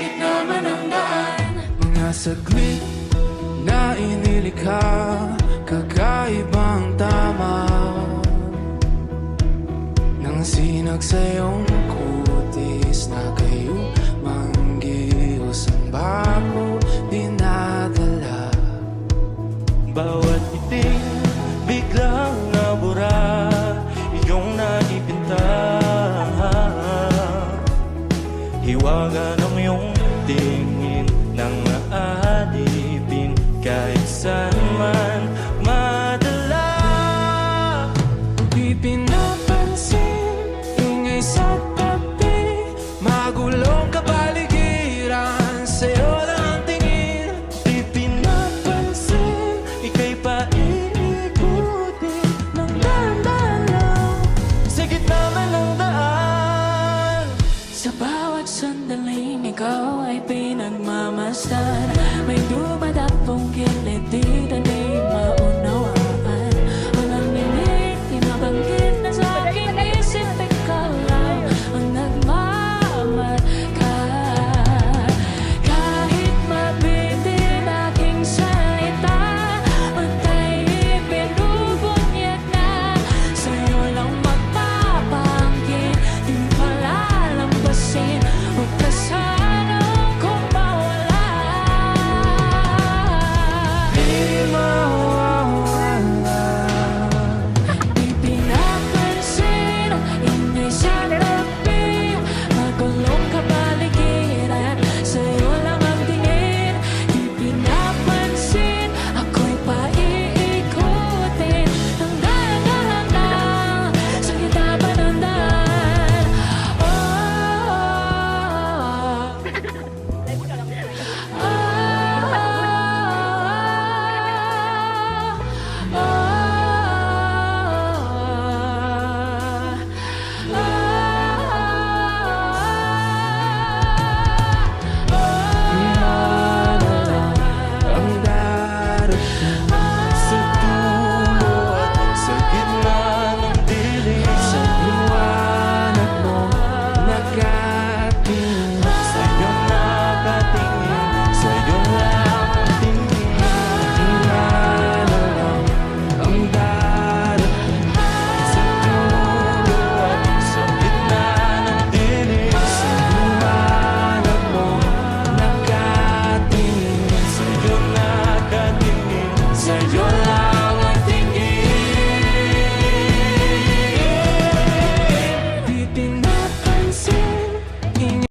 gitna man ng daan. Mga saglit na inilikha, kakaibang tama nang sinag sa iyong kutis na kayo manggiyos ang bago dinadala. Bawat iting biglang nabura, iyong naipinta. Hiwaga ng iyong tingin nang aalipin kahit saan man madala. Di pinapansin, ingay sa tabi, magulong kapaligiran, sa'yo lang tingin. Di pinapansin, ika'y paiikutin ng dahan-dahan lang sa gitna man ng daan. Sa bawat sandaling ikaw ay pinagmamasdan, may dumadapong kiliti,